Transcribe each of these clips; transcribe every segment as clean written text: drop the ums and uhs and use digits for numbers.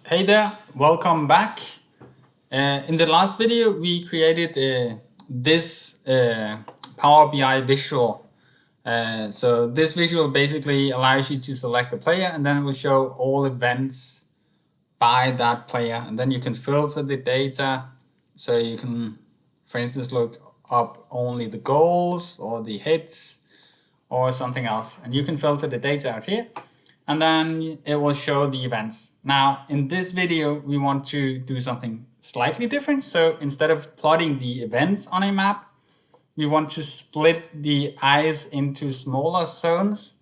Hey there, welcome back. In the last video, we created this Power BI visual. So this visual basically allows you to select the player and then it will show all events by that player. And then you can filter the data. So you can, for instance, look up only the goals or the hits or something else. And you can filter the data out here. And then it will show the events. Now, in this video, we want to do something slightly different. So instead of plotting the events on a map, we want to split the eyes into smaller zones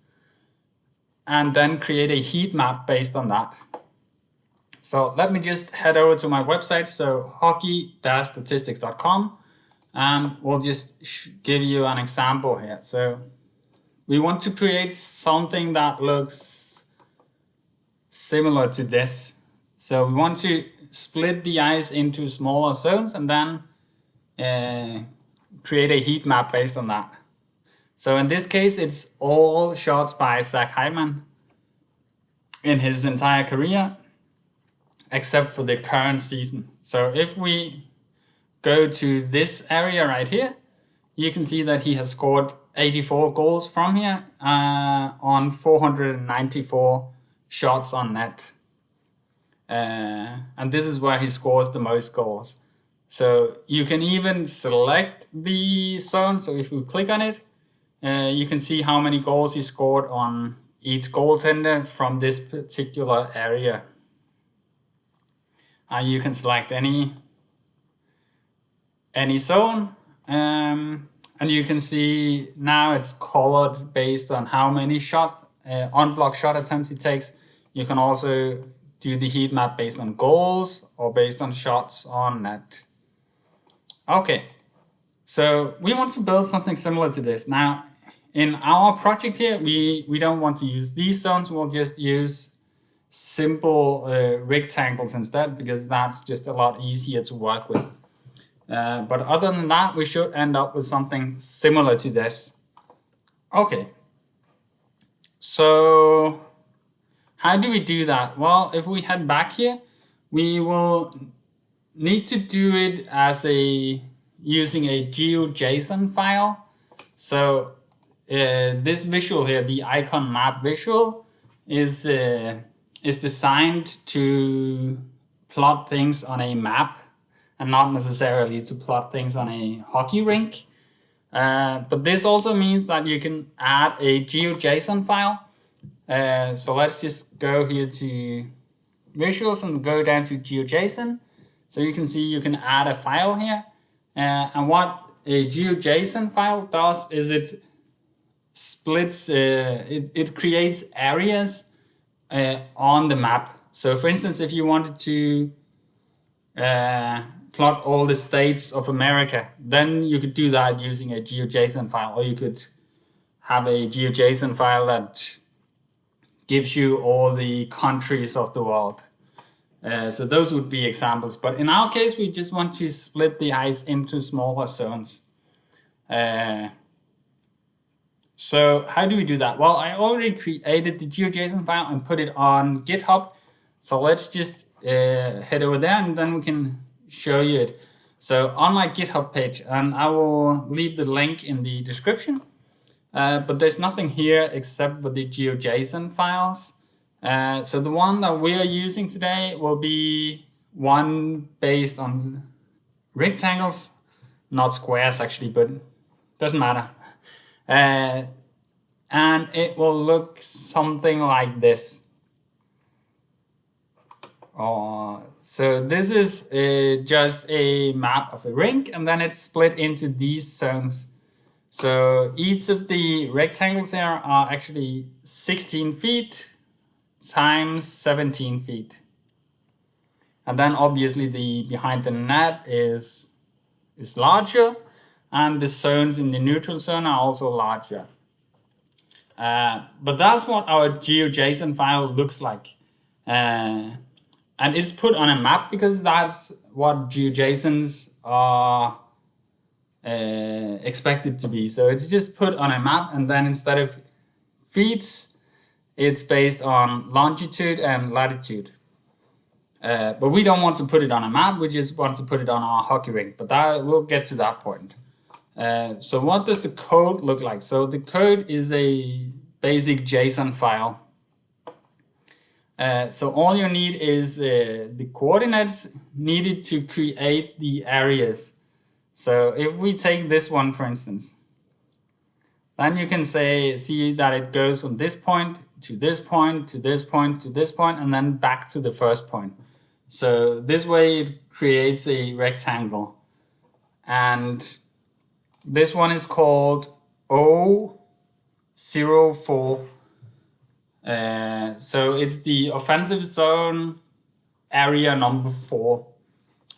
and then create a heat map based on that. So let me just head over to my website, so hockey-statistics.com, and we'll just give you an example here. So we want to create something that looks similar to this. So we want to split the eyes into smaller zones and then create a heat map based on that. So in this case, it's all shots by Zach Hyman in his entire career, except for the current season. So if we go to this area right here, you can see that he has scored 84 goals from here on 494 shots on net. And this is where he scores the most goals. So you can even select the zone. So if you click on it, you can see how many goals he scored on each goaltender from this particular area. You can select any zone. And you can see now it's colored based on how many unblocked shot attempts he takes. You can also do the heat map based on goals or based on shots on net. Okay, so we want to build something similar to this. Now, in our project here, we don't want to use these zones. We'll just use simple rectangles instead, because that's just a lot easier to work with. But other than that, we should end up with something similar to this. Okay, so how do we do that? Well, if we head back here, we will need to do it as using a GeoJSON file. So this visual here, the icon map visual, is designed to plot things on a map and not necessarily to plot things on a hockey rink. But this also means that you can add a GeoJSON file. So let's just go here to visuals and go down to GeoJSON. So you can see you can add a file here. And what a GeoJSON file does is it splits, it creates areas on the map. So for instance, if you wanted to plot all the states of America, then you could do that using a GeoJSON file, or you could have a GeoJSON file that gives you all the countries of the world. So those would be examples. But in our case, we just want to split the ice into smaller zones. So how do we do that? Well, I already created the GeoJSON file and put it on GitHub. So let's just head over there and then we can show you it. So on my GitHub page, and I will leave the link in the description, but there's nothing here except for the GeoJSON files. So the one that we are using today will be one based on rectangles, not squares actually, but doesn't matter. And it will look something like this. So this is just a map of a rink, and then it's split into these zones. So each of the rectangles here are actually 16 feet times 17 feet. And then obviously the behind the net is larger, and the zones in the neutral zone are also larger. But that's what our GeoJSON file looks like. And it's put on a map because that's what GeoJSONs are expected to be. So it's just put on a map, and then instead of feet, it's based on longitude and latitude. But we don't want to put it on a map, we just want to put it on our hockey rink, but we'll get to that point. So what does the code look like? So the code is a basic JSON file. So all you need is the coordinates needed to create the areas. So if we take this one, for instance, then you can see that it goes from this point to this point to this point to this point, and then back to the first point. So this way it creates a rectangle. And this one is called O04. So it's the offensive zone area number 4.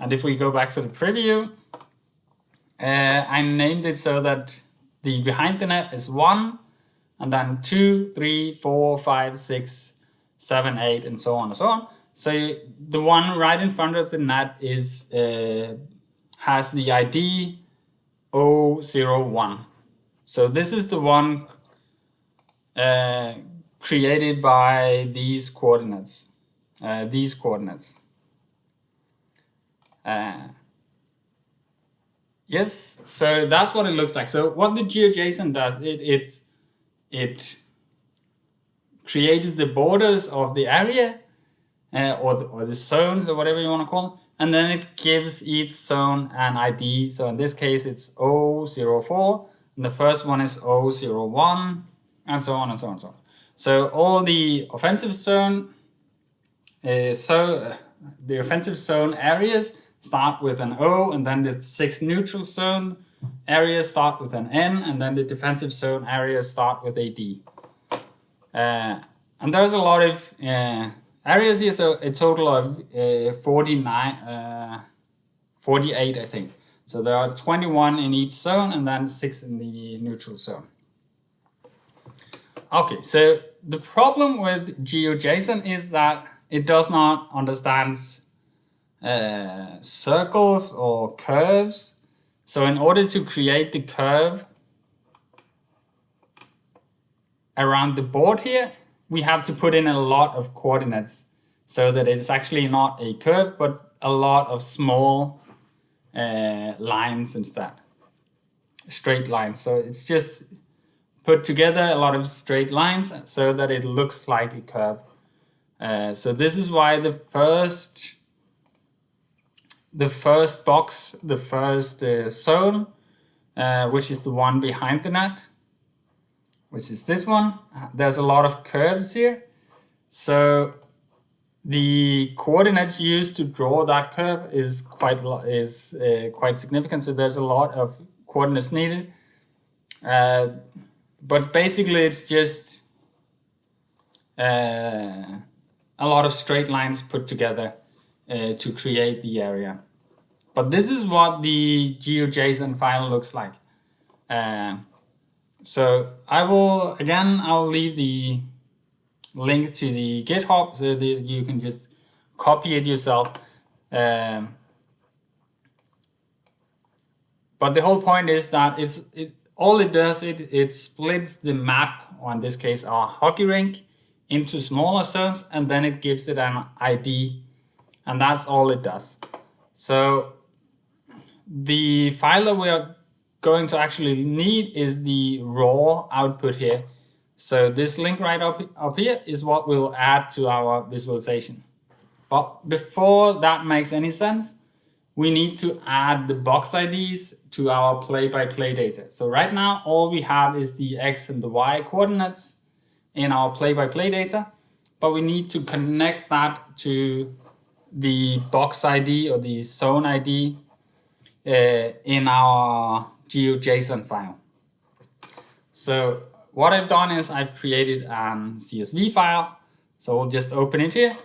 And if we go back to the preview, I named it so that the behind the net is 1, and then 2, 3, 4, 5, 6, 7, 8, and so on and so on. So the one right in front of the net is has the ID 001. So this is the one created by these coordinates. Yes, so that's what it looks like. So what the GeoJSON does, it creates the borders of the area or the zones or whatever you want to call it, and then it gives each zone an ID. So in this case it's 004, and the first one is 001, and so on and so on and so on. So all the offensive zone the offensive zone areas start with an O, and then the 6 neutral zone areas start with an N, and then the defensive zone areas start with a D. And there's a lot of areas here, so a total of 48, I think. So there are 21 in each zone, and then 6 in the neutral zone. Okay, so the problem with GeoJSON is that it does not understand circles or curves. So in order to create the curve around the board here, we have to put in a lot of coordinates so that it's actually not a curve, but a lot of small lines instead, straight lines. So it's just put together a lot of straight lines so that it looks like a curve. So this is why the first box, the first zone, which is the one behind the net, which is this one, there's a lot of curves here. So the coordinates used to draw that curve is quite significant. So there's a lot of coordinates needed. But basically it's just a lot of straight lines put together to create the area. But this is what the GeoJSON file looks like. So I'll leave the link to the GitHub so that you can just copy it yourself. But the whole point is that it splits the map, or in this case our hockey rink, into smaller zones, and then it gives it an ID, and that's all it does. So the file that we are going to actually need is the raw output here. So this link right up here is what we'll add to our visualization. But before that makes any sense, we need to add the box IDs to our play-by-play data. So right now, all we have is the X and the Y coordinates in our play-by-play data, but we need to connect that to the box ID or the zone ID in our GeoJSON file. So what I've done is I've created a CSV file. So we'll just open it here,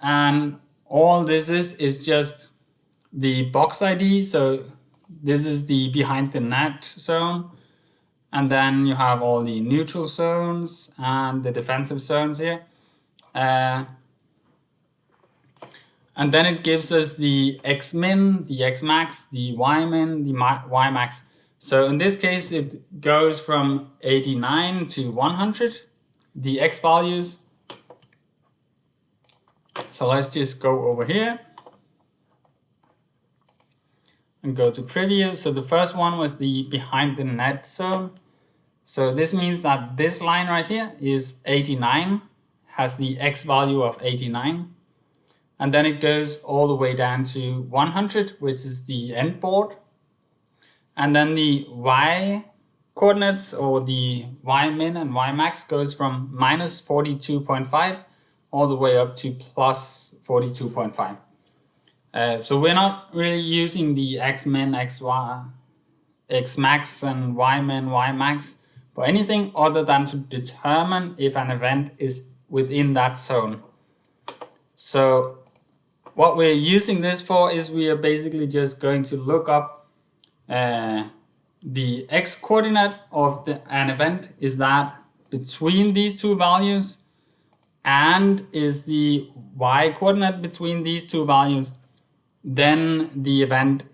and all this is just the box ID. So this is the behind the net zone, and then you have all the neutral zones and the defensive zones here. And then it gives us the X-min, the X-max, the Y-min, the Y-max. So in this case, it goes from 89 to 100, the X values. So let's just go over here and go to preview. So the first one was the behind the net zone. So this means that this line right here is 89, has the X value of 89. And then it goes all the way down to 100, which is the end board. And then the Y coordinates, or the Y min and Y max, goes from minus 42.5 all the way up to plus 42.5. So we're not really using the X min, X max and Y min, Y max for anything other than to determine if an event is within that zone. So what we're using this for is we are basically just going to look up the X coordinate of an event. Is that between these two values, and is the Y coordinate between these two values, then the event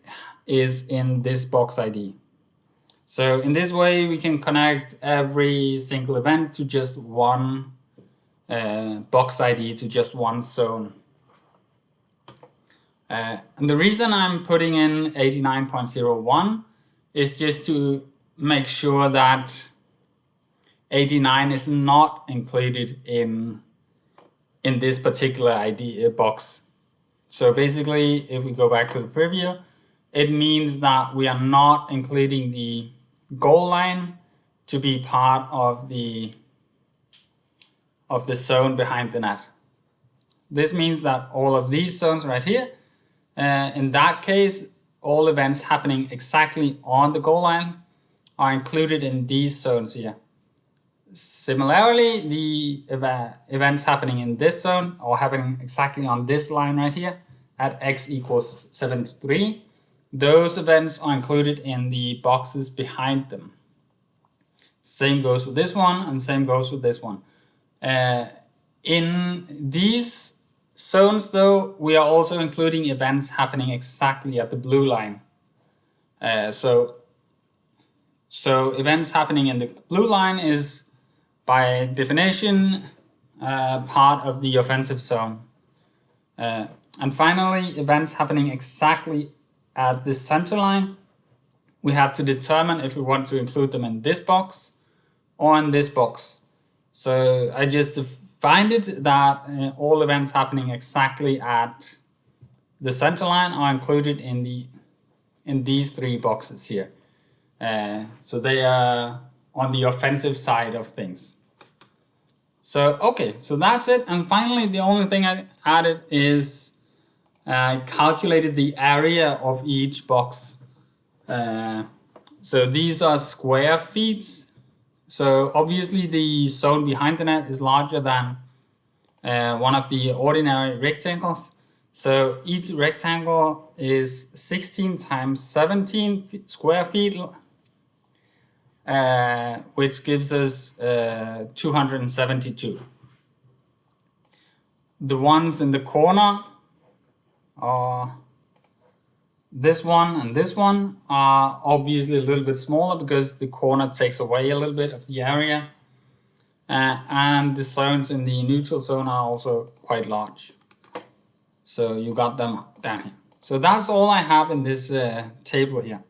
is in this box ID. So in this way we can connect every single event to just one box ID, to just one zone. And the reason I'm putting in 89.01 is just to make sure that 89 is not included in this particular ID box. So basically, if we go back to the preview, it means that we are not including the goal line to be part of the zone behind the net. This means that all of these zones right here, in that case, all events happening exactly on the goal line are included in these zones here. Similarly, the events happening in this zone, or happening exactly on this line right here at x equals 73, those events are included in the boxes behind them. Same goes with this one, and same goes with this one. In these zones, though, we are also including events happening exactly at the blue line. So events happening in the blue line is, by definition, part of the offensive zone. And finally, events happening exactly at the center line, we have to determine if we want to include them in this box or in this box. So I just defined it that all events happening exactly at the center line are included in these three boxes here. So they are on the offensive side of things. So okay, so that's it. And finally, the only thing I added is I calculated the area of each box. So these are square feet. So obviously the zone behind the net is larger than one of the ordinary rectangles. So each rectangle is 16 times 17 square feet, which gives us 272. The ones in the corner are this one and this one are obviously a little bit smaller because the corner takes away a little bit of the area. And the zones in the neutral zone are also quite large. So you got them down here. So that's all I have in this table here.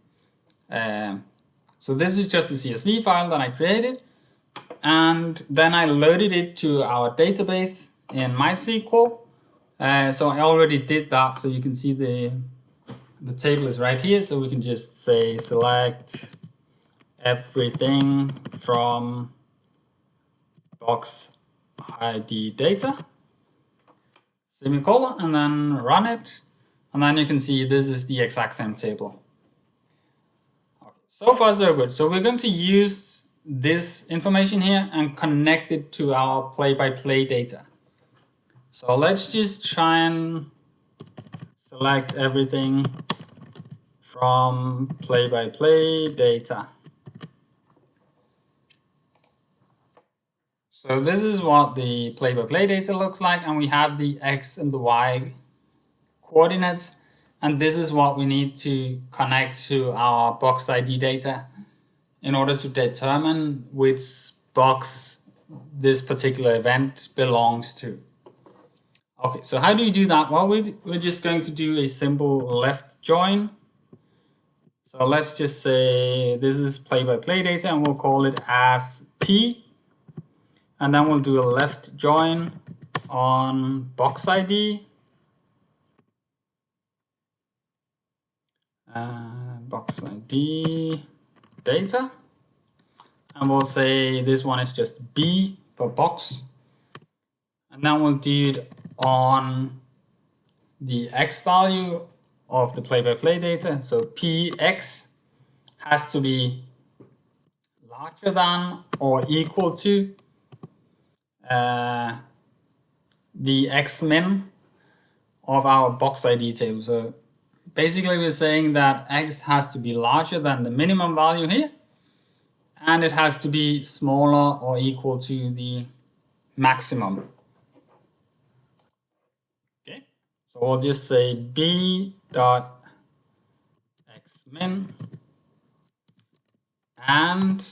So this is just the CSV file that I created. And then I loaded it to our database in MySQL. So I already did that, so you can see the table is right here. So we can just say select everything from box ID data, semicolon, and then run it. And then you can see this is the exact same table. Okay, so far so good. So we're going to use this information here and connect it to our play-by-play data. So let's just try and select everything from play-by-play data. So this is what the play-by-play data looks like, and we have the X and the Y coordinates, and this is what we need to connect to our box ID data in order to determine which box this particular event belongs to. Okay, so how do you do that? Well, we're just going to do a simple left join. So let's just say this is play-by-play data and we'll call it as P. And then we'll do a left join on box ID. Box ID data. And we'll say this one is just B for box. And then we'll do it on the X value of the play-by-play data. So PX has to be larger than or equal to the X min of our box ID table. So basically we're saying that X has to be larger than the minimum value here, and it has to be smaller or equal to the maximum. Okay, so we'll just say B dot X min, and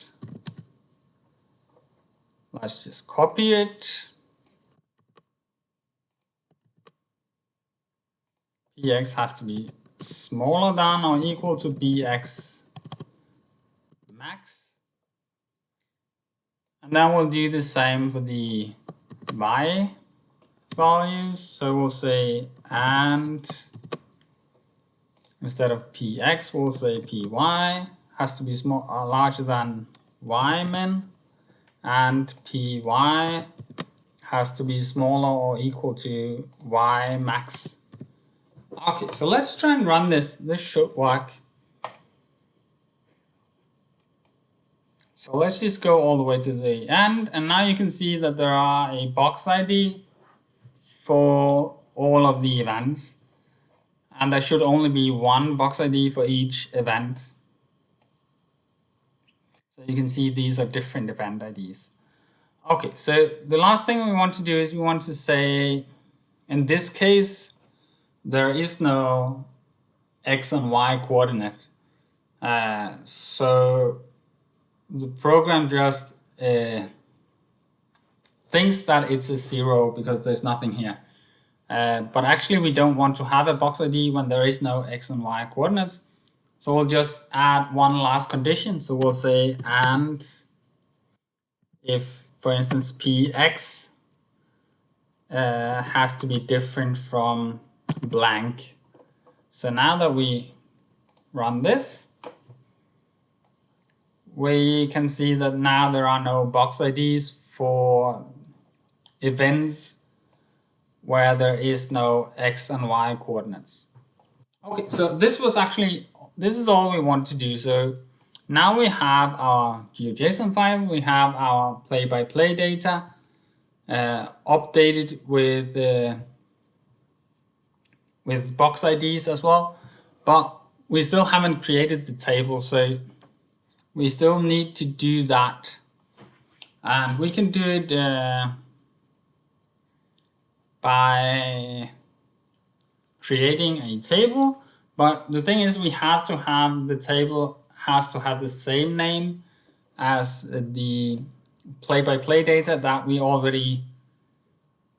let's just copy it. Px has to be smaller than or equal to bx max. And then we'll do the same for the y values. So we'll say, and instead of px, we'll say py has to be larger than y min, and py has to be smaller or equal to y max. Okay, so let's try and run this. This should work. So let's just go all the way to the end, and now you can see that there are a box ID for all of the events, and there should only be one box ID for each event. So you can see these are different event IDs. Okay, so the last thing we want to do is we want to say, in this case, there is no X and Y coordinate. So the program just thinks that it's a 0 because there's nothing here. But actually we don't want to have a box ID when there is no X and Y coordinates. So we'll just add one last condition. So we'll say, and if, for instance, Px has to be different from blank. So now that we run this, we can see that now there are no box IDs for events where there is no X and Y coordinates. Okay, so this is all we want to do. So now we have our GeoJSON file, we have our play-by-play data updated with box IDs as well, but we still haven't created the table, so we still need to do that. And we can do it by creating a table, but the thing is we have to have the table has to have the same name as the play-by-play data that we already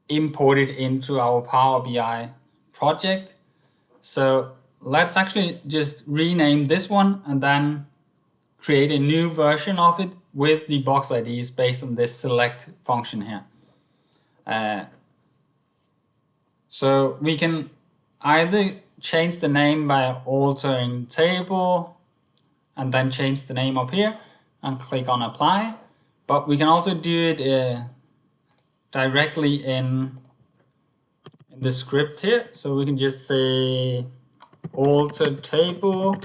imported into our Power BI project. So let's actually just rename this one and then create a new version of it with the box IDs based on this select function here. So we can either change the name by altering table and then change the name up here and click on apply, but we can also do it directly in the script here. So we can just say alter table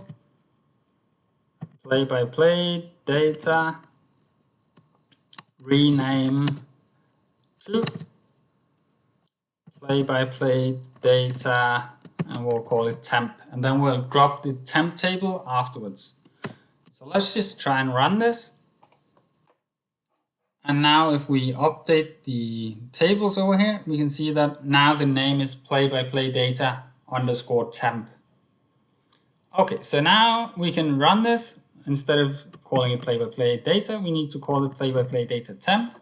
play-by-play data rename to play-by-play data, and we'll call it temp, and then we'll drop the temp table afterwards. So let's just try and run this. And now if we update the tables over here, we can see that now the name is play-by-play data underscore temp. Okay, so now we can run this. Instead of calling it play-by-play data, we need to call it play-by-play data temp.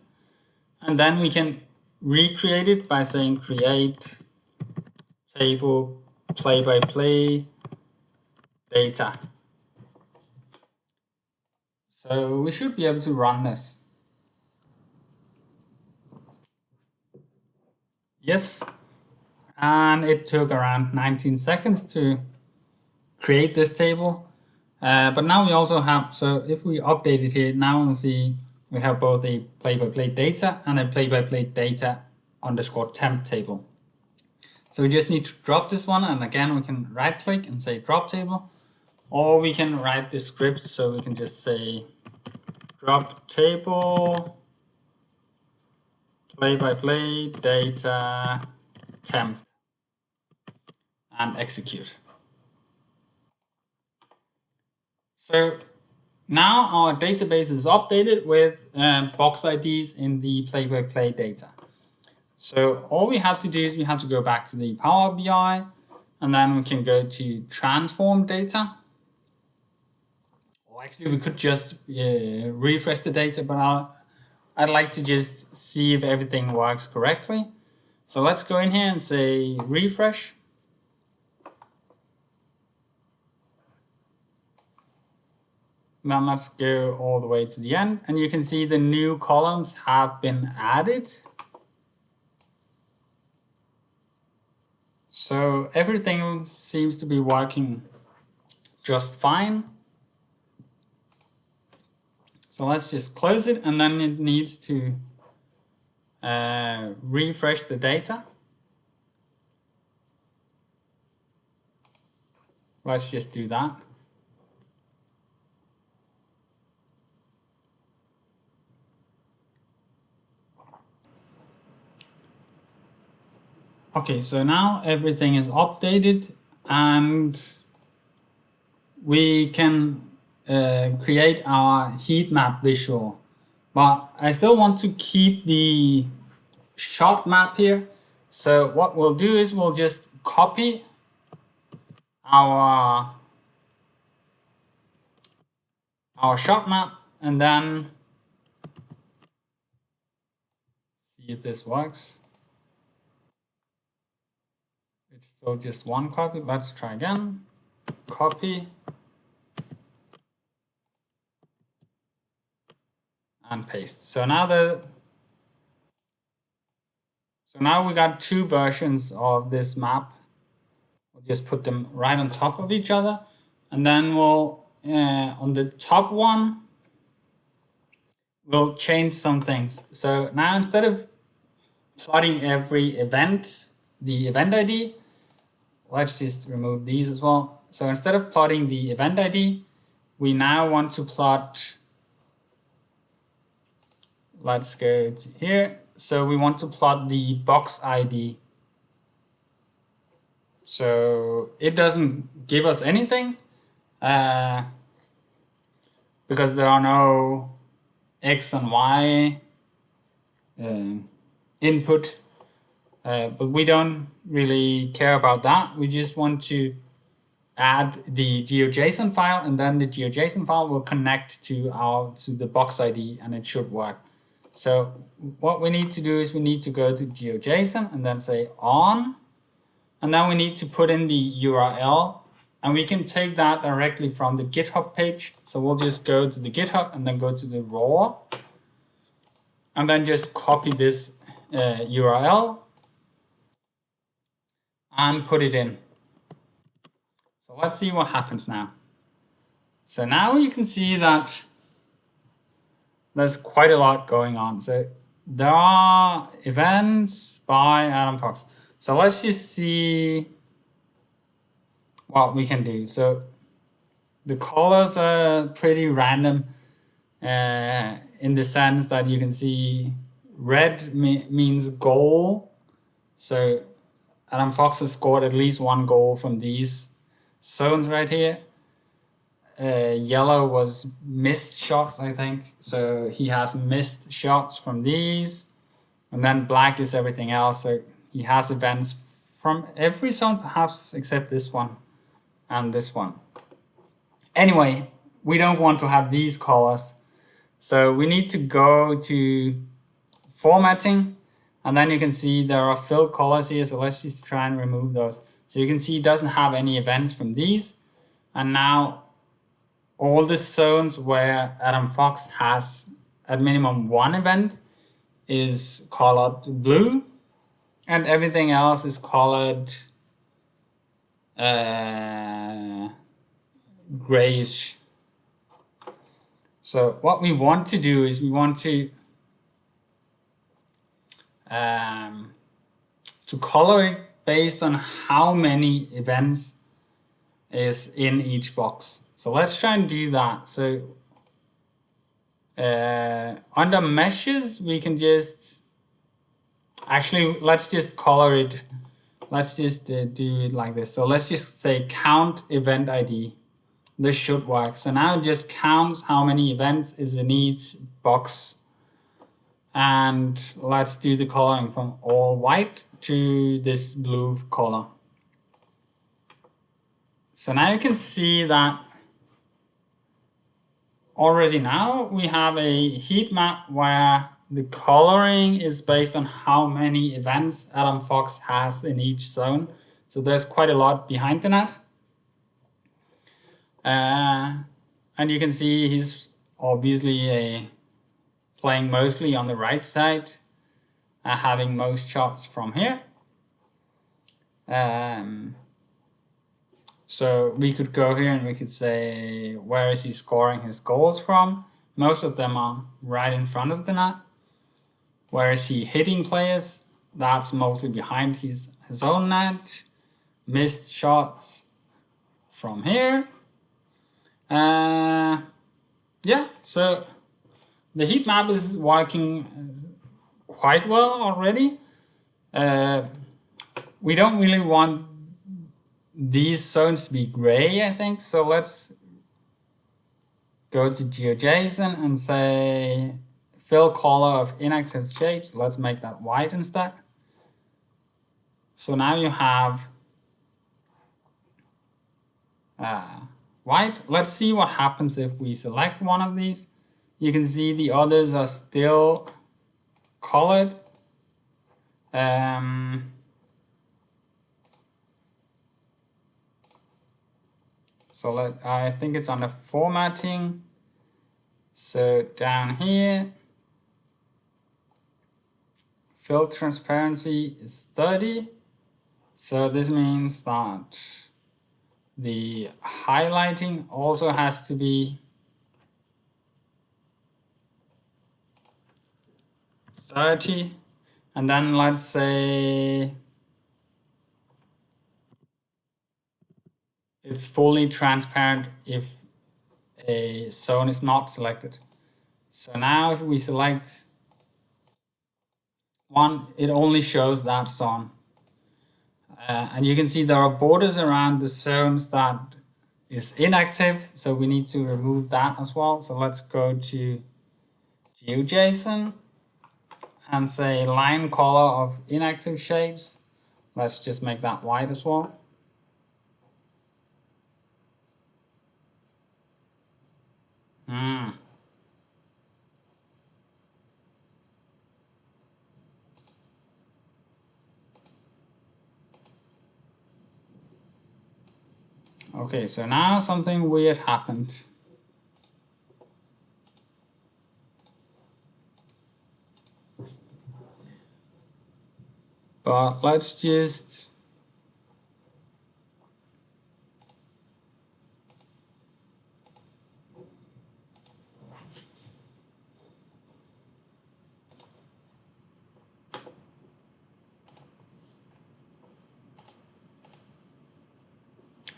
And then we can recreate it by saying create table play-by-play data. So we should be able to run this. Yes, and it took around 19 seconds to create this table. But now we also have, so if we update it here, now we'll see we have both a play-by-play data and a play-by-play data underscore temp table. So we just need to drop this one, and again we can right click and say drop table, or we can write the script, so we can just say drop table play-by-play data temp and execute. So now our database is updated with box IDs in the play-by-play data. So all we have to do is we have to go back to the Power BI, and then we can go to transform data. Or actually we could just refresh the data, but I'd like to just see if everything works correctly. So let's go in here and say refresh. Now let's go all the way to the end, and you can see the new columns have been added. So everything seems to be working just fine. So let's just close it, and then it needs to refresh the data. Let's just do that. Okay, so now everything is updated, and we can create our heat map visual. But I still want to keep the shot map here. So what we'll do is we'll just copy our shot map, and then see if this works. It's still just one copy. Let's try again. Copy and paste. So now we got two versions of this map. We'll just put them right on top of each other, and then we'll on the top one we'll change some things. So now instead of plotting every event, the event ID, let's just remove these as well. So instead of plotting the event ID, we now want to plot, let's go to here. So we want to plot the box ID. So it doesn't give us anything because there are no X and Y input, but we don't really care about that. We just want to add the GeoJSON file, and then the GeoJSON file will connect to the box ID, and it should work. So what we need to do is we need to go to GeoJSON and then say on, and then we need to put in the URL, and we can take that directly from the GitHub page. So we'll just go to the GitHub and then go to the raw, and then just copy this URL and put it in. So let's see what happens now. So now you can see that there's quite a lot going on. So there are events by Adam Fox. So let's just see what we can do. So the colors are pretty random in the sense that you can see red means goal. So Adam Fox has scored at least one goal from these zones right here. Yellow was missed shots, I think. So he has missed shots from these. And then black is everything else. So he has events from every zone, perhaps except this one and this one. Anyway, we don't want to have these colors. So we need to go to formatting, And then you can see there are fill colors here, so let's just try and remove those. So you can see it doesn't have any events from these. And now all the zones where Adam Fox has at minimum one event is colored blue, and everything else is colored grayish. So what we want to do is we want to color it based on how many events is in each box. So let's try and do that. So under meshes, we can just actually, let's just color it. Let's just do it like this. So let's just say count event ID. This should work. So now it just counts how many events is in each box. And let's do the coloring from all white to this blue color. So now you can see that already now we have a heat map where the coloring is based on how many events Adam Fox has in each zone. So there's quite a lot behind the net. And you can see he's obviously playing mostly on the right side, having most shots from here. So we could go here and we could say, where is he scoring his goals from? Most of them are right in front of the net. Where is he hitting players? That's mostly behind his own net. Missed shots from here. Yeah, so the heat map is working quite well already. We don't really want these zones to be gray, I think. So let's go to GeoJSON and say fill color of inactive shapes. Let's make that white instead. So now you have white. Let's see what happens if we select one of these. You can see the others are still colored. So I think it's under formatting. So down here, fill transparency is 30. So this means that the highlighting also has to be 30. And then let's say it's fully transparent if a zone is not selected. So now if we select one, it only shows that zone. And you can see there are borders around the zones that is inactive. So we need to remove that as well. So let's go to GeoJSON and say line color of inactive shapes. Let's just make that white as well. Okay, so now something weird happened. But let's just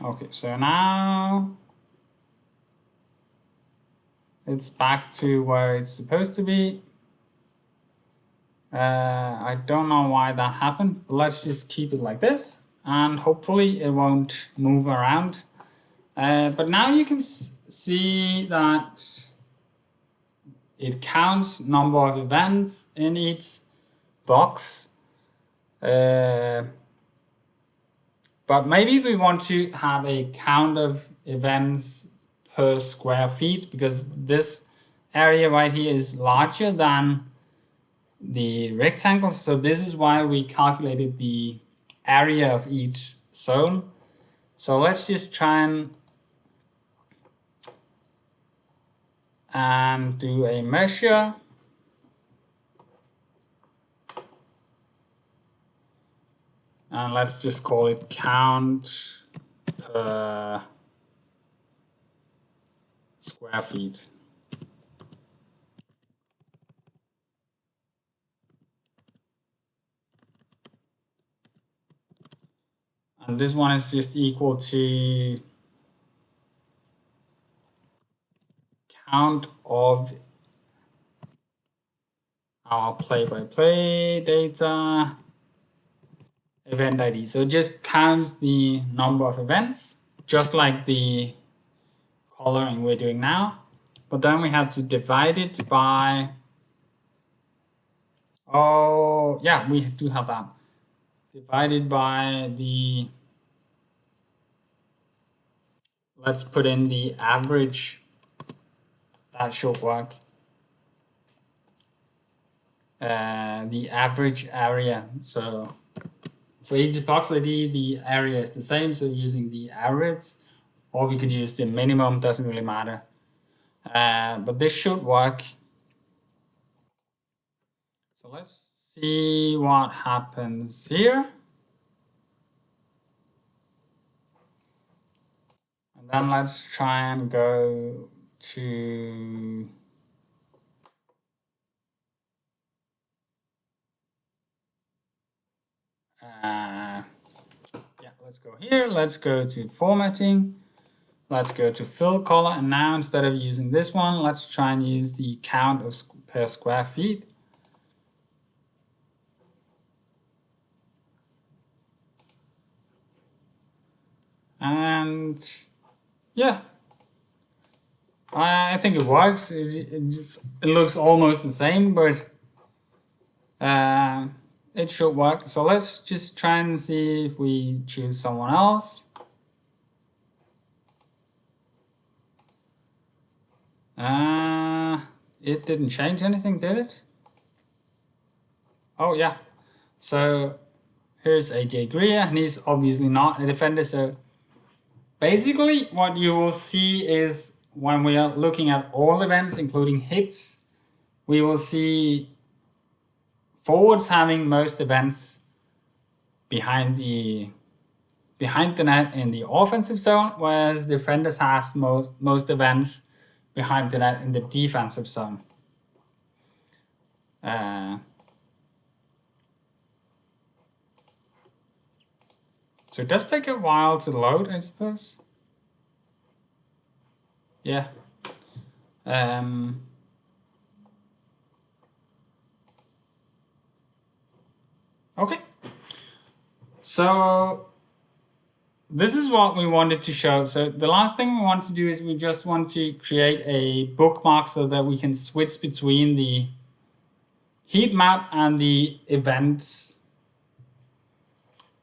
okay, so now it's back to where it's supposed to be. I don't know why that happened, but let's just keep it like this and hopefully it won't move around. But now you can see that it counts number of events in each box. But maybe we want to have a count of events per square feet because this area right here is larger than the rectangles. So this is why we calculated the area of each zone. So let's just try and do a measure. And let's just call it count per square feet. And this one is just equal to count of our play-by-play data event ID. So it just counts the number of events, just like the coloring we're doing now. But then we have to divide it by, oh yeah, we do have that. Divided by the, let's put in the average, that should work. The average area. So for each box ID, the area is the same, so using the average, or we could use the minimum, doesn't really matter. But this should work. So let's see what happens here. And then let's try and go to let's go here, let's go to formatting, let's go to fill color, and now instead of using this one, let's try and use the count of per square feet. And yeah, I think it works. It looks almost the same, but it should work. So let's just try and see if we choose someone else. It didn't change anything, did it? Oh yeah. So here's AJ Greer, and he's obviously not a defender. So basically what you will see is when we are looking at all events, including hits, we will see forwards having most events behind the net in the offensive zone, whereas defenders has most events behind the net in the defensive zone. So it does take a while to load, I suppose. Yeah. Okay. So this is what we wanted to show. So the last thing we want to do is we just want to create a bookmark so that we can switch between the heat map and the events.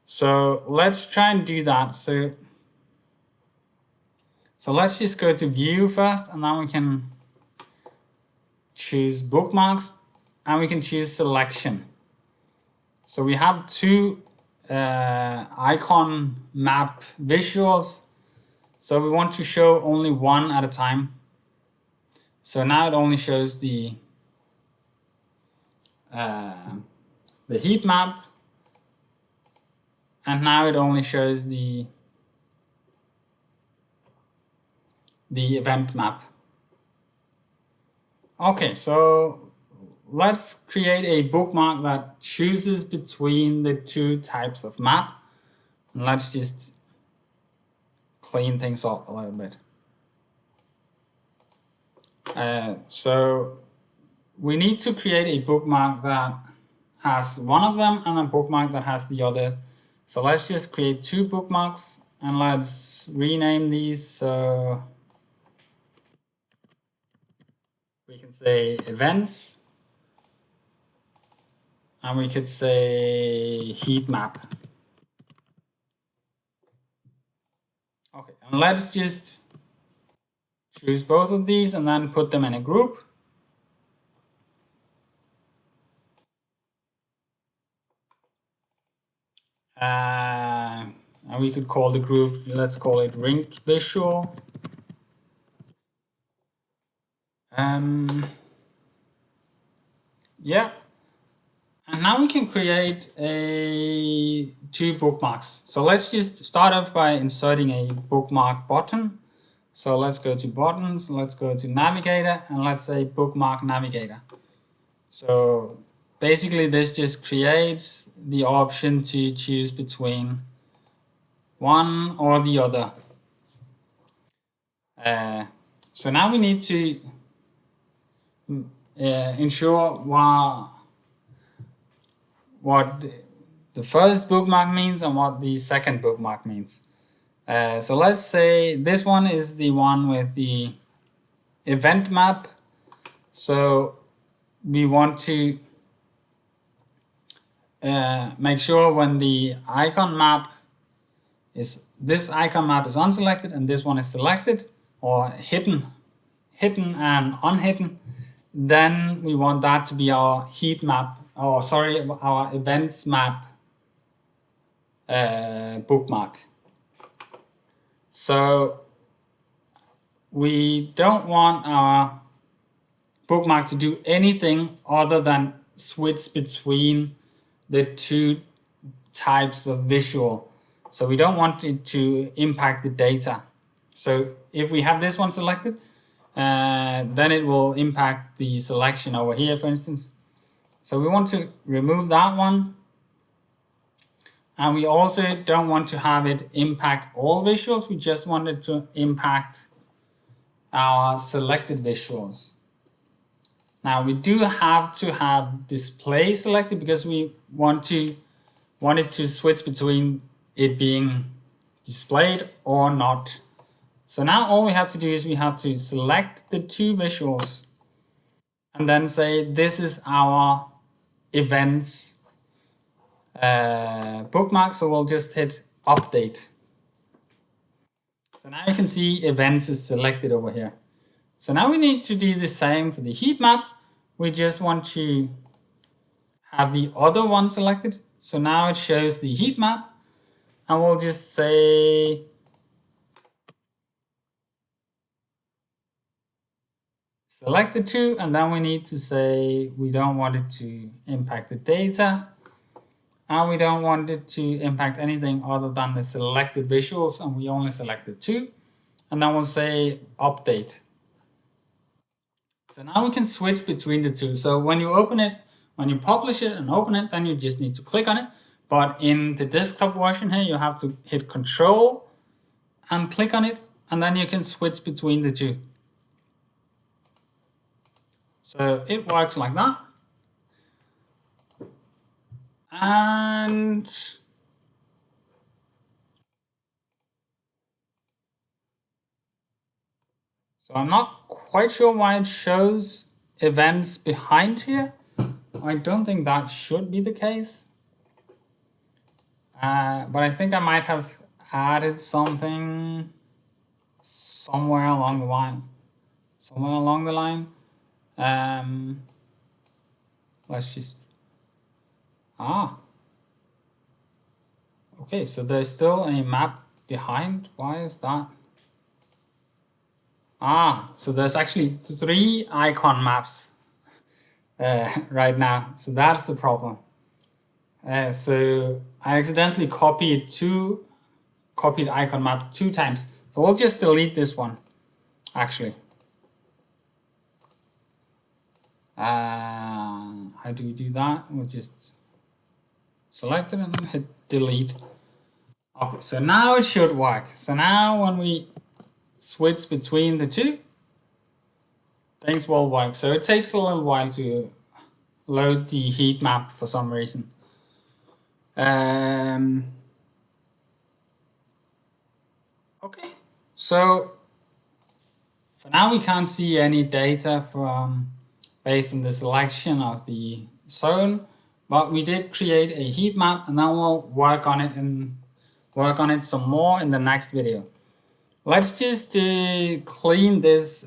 So let's try and do that. So let's just go to view first, and then we can choose bookmarks, and we can choose selection. So we have two icon map visuals. So we want to show only one at a time. So now it only shows the heat map, and now it only shows the event map. Okay, so let's create a bookmark that chooses between the two types of map. And let's just clean things up a little bit. So we need to create a bookmark that has one of them and a bookmark that has the other. So let's just create two bookmarks, and let's rename these. So we can say events, and we could say heat map. Okay, and let's just choose both of these and then put them in a group. And we could call the group, let's call it Rink Visual. Yeah. And now we can create two bookmarks. So let's just start off by inserting a bookmark button. So let's go to buttons, let's go to navigator, and let's say bookmark navigator. So basically this just creates the option to choose between one or the other. So now we need to ensure what the first bookmark means and what the second bookmark means. So let's say this one is the one with the event map. So we want to make sure when the icon map is, this icon map is unselected and this one is selected or hidden and unhidden, then we want that to be our heat map, or sorry, our events map bookmark. So we don't want our bookmark to do anything other than switch between the two types of visual. So we don't want it to impact the data. So if we have this one selected, then it will impact the selection over here, for instance. So we want to remove that one. And we also don't want to have it impact all visuals. We just want it to impact our selected visuals. Now we do have to have display selected because we want it to switch between it being displayed or not. So now all we have to do is we have to select the two visuals and then say this is our events bookmark. So we'll just hit update. So now you can see events is selected over here. So now we need to do the same for the heat map. We just want to have the other one selected. So now it shows the heat map, and we'll just say select the two, and then we need to say we don't want it to impact the data, and we don't want it to impact anything other than the selected visuals, and we only select the two, and then we'll say update. So now we can switch between the two. So when you open it, when you publish it and open it, then you just need to click on it. But in the desktop version here, you have to hit Control and click on it, and then you can switch between the two. So it works like that. And so I'm not quite sure why it shows events behind here. I don't think that should be the case. But I think I might have added something somewhere along the line. Let's just, okay, so there's still a map behind. Why is that? So there's actually 3 icon maps right now. So that's the problem. So I accidentally copied icon map 2 times. So we'll just delete this one, actually. How do we do that? We'll just select it and hit delete. Okay, so now it should work. So now when we switch between the two, things will work. So it takes a little while to load the heat map for some reason. Okay, so for now we can't see any data based on the selection of the zone, but we did create a heat map, and now we'll work on it some more in the next video. Let's just clean this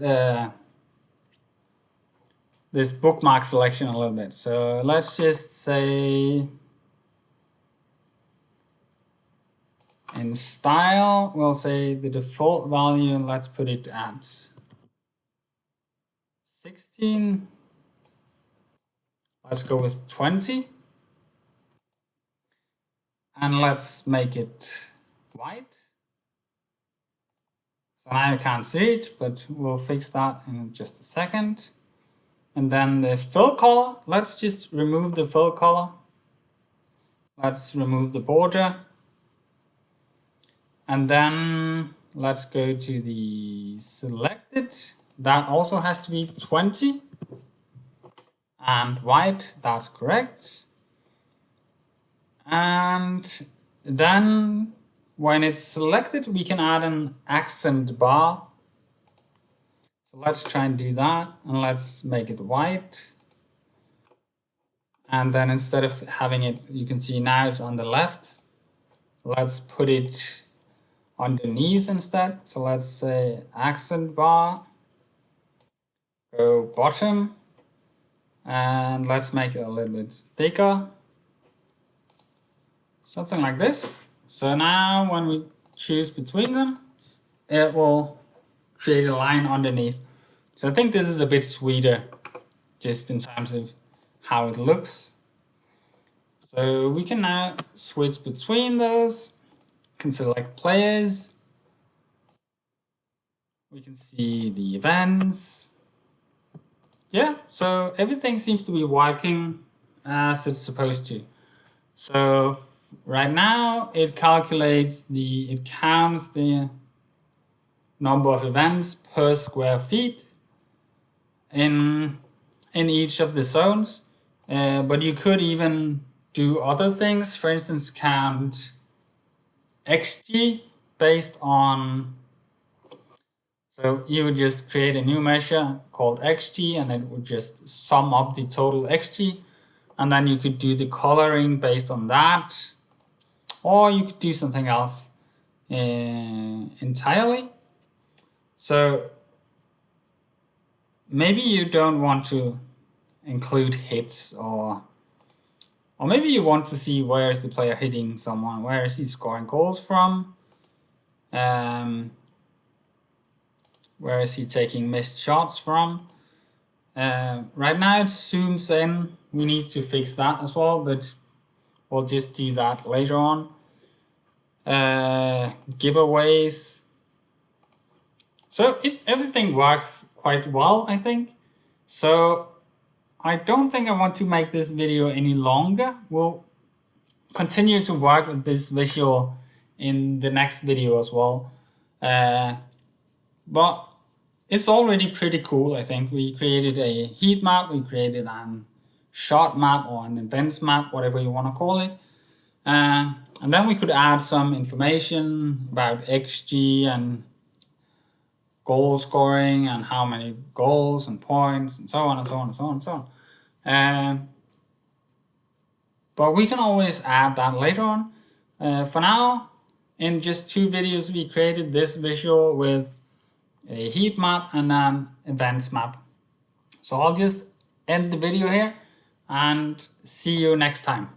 this bookmark selection a little bit. So let's just say In style, we'll say the default value, let's put it at 16. Let's go with 20. And let's make it white. So now you can't see it, but we'll fix that in just a second. And then the fill color, let's just remove the fill color. Let's remove the border. And then let's go to the selected. That also has to be 20. And white, that's correct. And then when it's selected, we can add an accent bar. So let's try and do that, and let's make it white. And then instead of having it, you can see now it's on the left. Let's put it underneath instead. So let's say accent bar, go bottom, and let's make it a little bit thicker. Something like this. So now when we choose between them, it will create a line underneath. So I think this is a bit sweeter just in terms of how it looks. So we can now switch between those. We can select players. We can see the events. Yeah, so everything seems to be working as it's supposed to. So right now it counts the number of events per square feet in each of the zones. But you could even do other things. For instance, count XG based on, so you would just create a new measure called XG and it would just sum up the total XG. And then you could do the coloring based on that. Or you could do something else entirely. So maybe you don't want to include hits, or maybe you want to see where is the player hitting someone, where is he scoring goals from, where is he taking missed shots from. Right now it zooms in. We need to fix that as well, but we'll just do that later on. Giveaways. So everything works quite well, I think. So I don't think I want to make this video any longer. We'll continue to work with this visual in the next video as well. But it's already pretty cool, I think. We created a heat map, we created a shot map or an events map, whatever you want to call it. And then we could add some information about XG and goal scoring and how many goals and points and so on and so on and so on and so on. But we can always add that later on. For now, in just 2 videos, we created this visual with a heat map and an events map. So I'll just end the video here and see you next time.